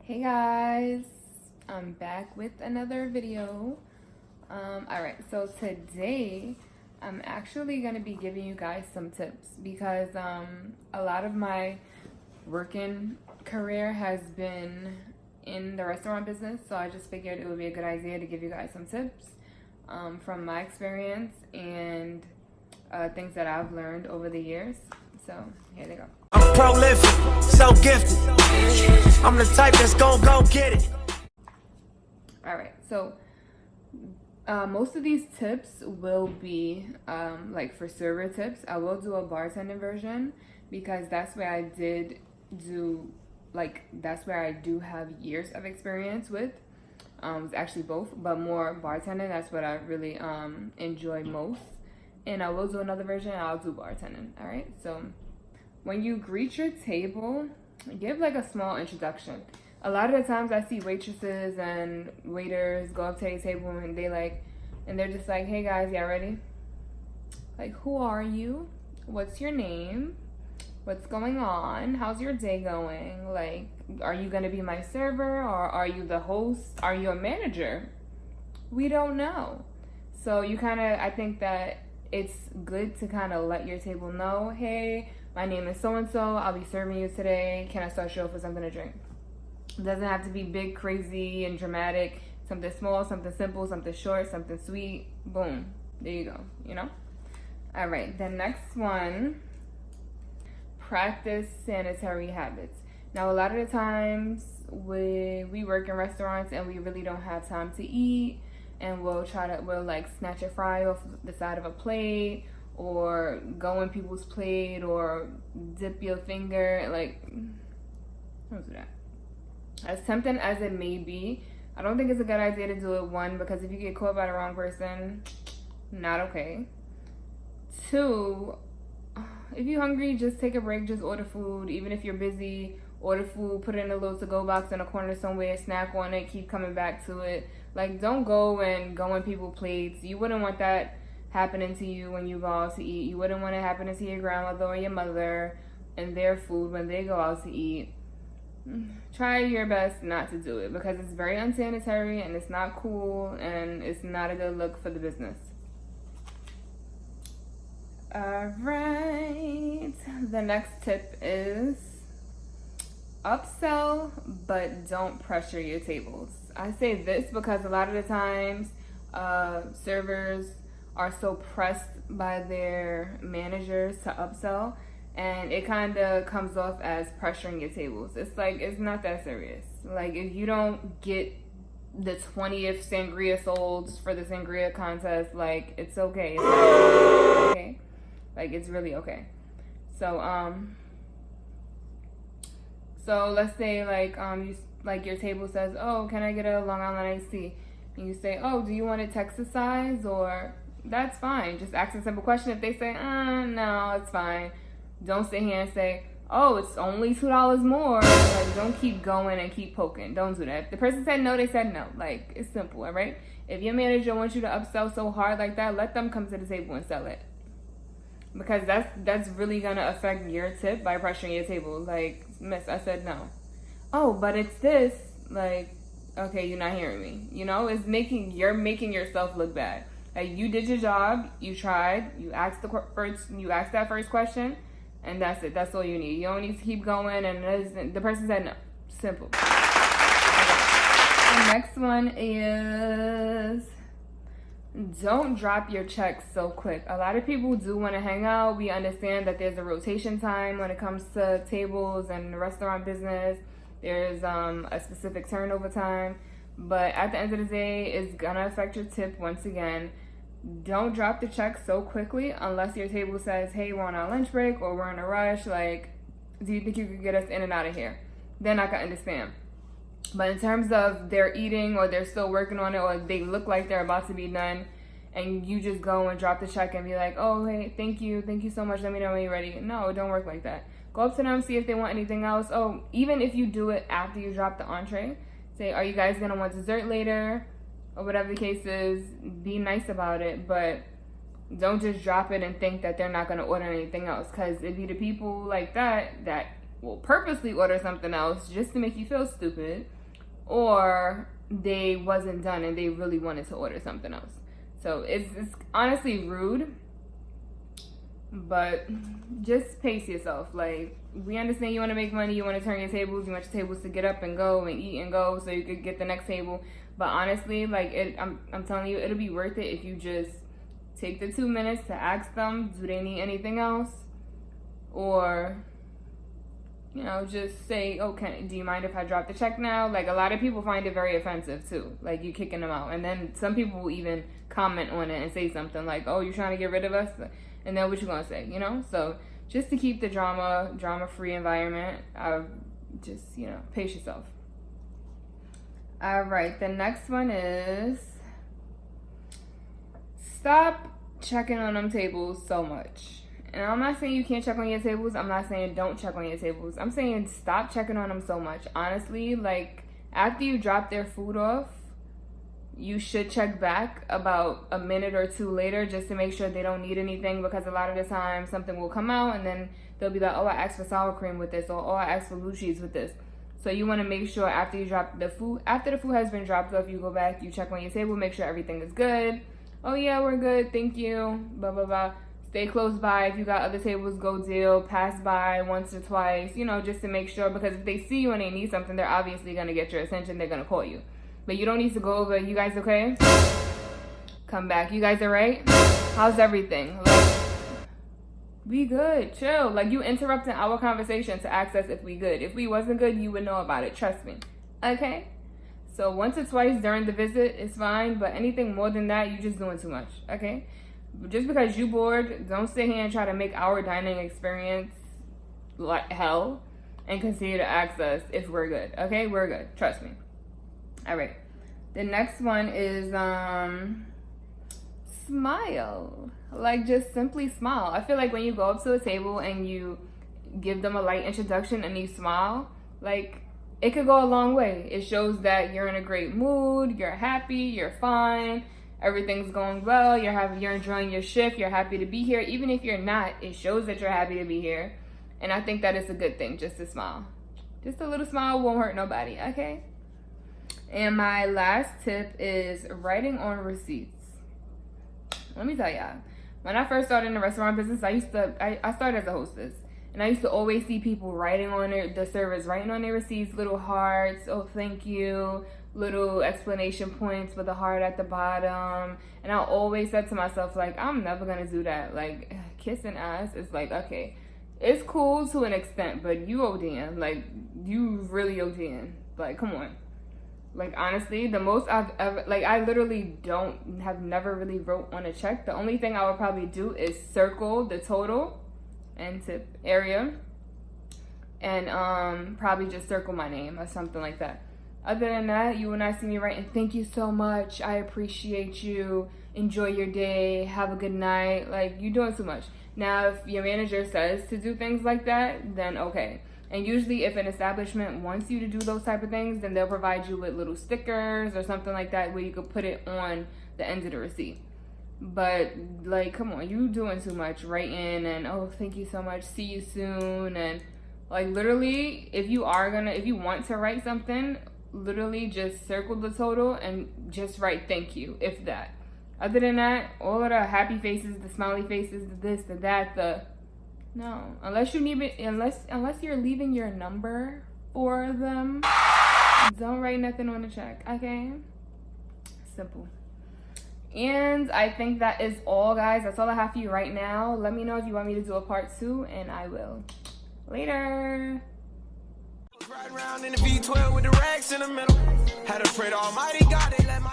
Hey guys, I'm back with another video. Alright, so today I'm actually going to be giving you guys some tips because a lot of my working career has been in the restaurant business, so I just figured it would be a good idea to give you guys some tips from my experience and things that I've learned over the years. So here they go. I'm prolific, so gifted. I'm the type that's go get it. Alright, so most of these tips will be like for server tips. I will do a bartending version because that's where I did do, like, that's where I do have years of experience with. It's actually both, but more bartending. That's what I really enjoy most. And I will do another version. I'll do bartending. All right. So when you greet your table, give like a small introduction. A lot of the times I see waitresses and waiters go up to a table and they're just like, "Hey guys, y'all ready? Like, who are you? What's your name? What's going on? How's your day going? Like, are you gonna be my server or are you the host? Are you a manager? We don't know." So I think that it's good to kind of let your table know, "Hey, my name is so-and-so. I'll be serving you today. Can I start you off with something to drink?" It doesn't have to be big, crazy, and dramatic. Something small, something simple, something short, something sweet. Boom. There you go, you know? All right, the next one, practice sanitary habits. Now, a lot of the times we work in restaurants and we really don't have time to eat, and we'll like snatch a fry off the side of a plate or go in people's plate or dip your finger. Like, don't do that. As tempting as it may be, I don't think it's a good idea to do it. One, because if you get caught by the wrong person, not okay. Two, if you're hungry, just take a break, just order food. Even if you're busy, order food, put it in a little to-go box in a corner somewhere, snack on it, keep coming back to it. Like, don't go in people's plates. You wouldn't want that happening to you when you go out to eat. You wouldn't want it happening to your grandmother or your mother and their food when they go out to eat. Try your best not to do it because it's very unsanitary and it's not cool and it's not a good look for the business. All right, the next tip is upsell, but don't pressure your tables. I say this because a lot of the times servers are so pressed by their managers to upsell, and it kind of comes off as pressuring your tables. It's like, it's not that serious. Like, if you don't get the 20th sangria sold for the sangria contest, like, it's okay. It's okay. Like, it's really okay. So let's say like your table says, "Oh, can I get a Long Island iced tea?" And you say, "Oh, do you want it Texas size?" Or that's fine. Just ask a simple question. If they say, "No, it's fine," don't sit here and say, "Oh, it's only $2 more." Like, don't keep going and keep poking. Don't do that. If the person said no, they said no. Like, it's simple, all right? If your manager wants you to upsell so hard like that, let them come to the table and sell it. Because that's really gonna affect your tip by pressuring your table. Like, "Miss, I said no." "Oh, but it's this." Like, okay, you're not hearing me. You know, you're making yourself look bad. Like, you did your job, you tried, you asked that first question, and that's it. That's all you need. You don't need to keep going. And the person said no. Simple. Okay. The next one is, don't drop your checks so quick. A lot of people do want to hang out. We understand that there's a rotation time when it comes to tables and the restaurant business. There's a specific turnover time. But at the end of the day, it's going to affect your tip once again. Don't drop the check so quickly unless your table says, "Hey, we're on our lunch break," or "We're in a rush. Like, do you think you could get us in and out of here?" Then I can understand. But in terms of they're eating or they're still working on it or they look like they're about to be done and you just go and drop the check and be like, "Oh, hey, thank you so much, let me know when you're ready." No, it don't work like that. Go up to them, see if they want anything else. Oh, even if you do it after you drop the entree, say, "Are you guys gonna want dessert later?" Or whatever the case is, be nice about it, but don't just drop it and think that they're not gonna order anything else, because it be the people like that will purposely order something else just to make you feel stupid, or they wasn't done and they really wanted to order something else. So it's honestly rude, but just pace yourself. Like, we understand you want to make money, you want to turn your tables, you want your tables to get up and go and eat and go so you could get the next table. But honestly, like, I'm telling you, it'll be worth it if you just take the 2 minutes to ask them, do they need anything else? Or, you know, just say, okay, do you mind if I drop the check now? Like, a lot of people find it very offensive too, like you kicking them out. And then some people will even comment on it and say something like, oh, you're trying to get rid of us? And then what you gonna say, you know? So just to keep the drama-free environment, just, you know, pace yourself. All right, the next one is stop checking on them tables so much. And I'm not saying you can't check on your tables. I'm not saying don't check on your tables. I'm saying stop checking on them so much. Honestly, like, after you drop their food off, you should check back about a minute or two later just to make sure they don't need anything, because a lot of the time something will come out and then they'll be like, oh, I asked for sour cream with this, or oh, I asked for blue cheese with this. So you want to make sure after you drop the food, after the food has been dropped off, you go back, you check on your table, make sure everything is good. Oh yeah, we're good, thank you, blah, blah, blah. Stay close by. If you got other tables, go deal. Pass by once or twice, you know, just to make sure, because if they see you and they need something, they're obviously going to get your attention. They're going to call you. But you don't need to go over, you guys okay? Come back. You guys all right? How's everything? Like, we good. Chill. Like, you interrupting our conversation to ask us if we good. If we wasn't good, you would know about it. Trust me. Okay? So once or twice during the visit is fine, but anything more than that, you just doing too much. Okay? Just because you bored, don't sit here and try to make our dining experience like hell and continue to ask us if we're good. Okay? We're good. Trust me. All right. The next one is smile. Like, just simply smile. I feel like when you go up to a table and you give them a light introduction and you smile, like, it could go a long way. It shows that you're in a great mood, you're happy, you're fine, everything's going well, you're enjoying your shift, you're happy to be here. Even if you're not, it shows that you're happy to be here. And I think that is a good thing, just to smile. Just a little smile won't hurt nobody, okay? And my last tip is writing on receipts. Let me tell y'all, when I first started in the restaurant business, I started as a hostess. And I used to always see people writing on the servers, writing on their receipts, little hearts, oh, thank you, little explanation points with a heart at the bottom. And I always said to myself, like, I'm never going to do that. Like, kissing ass is like, okay, it's cool to an extent, but you ODing. Like, you really ODing. Like, come on. Like, honestly, the most I've ever, like, I literally have never really wrote on a check. The only thing I would probably do is circle the total and tip area, and probably just circle my name or something like that. Other than that, you will not see me writing, thank you so much, I appreciate you, enjoy your day, have a good night. Like, you're doing too much. Now, if your manager says to do things like that, then okay. And usually if an establishment wants you to do those type of things, then they'll provide you with little stickers or something like that where you could put it on the end of the receipt. But, like, come on, you doing too much writing and, oh, thank you so much, see you soon. And, like, literally, if you want to write something, literally just circle the total and just write thank you, if that. Other than that, all of the happy faces, the smiley faces, the this, the that, no. Unless you're leaving your number for them, don't write nothing on the check, okay? Simple. And I think that is all, guys. That's all I have for you right now. Let me know if you want me to do a part 2, and I will. Later. Right around in the V12 with the racks in the middle. Had to pray to Almighty God, they let my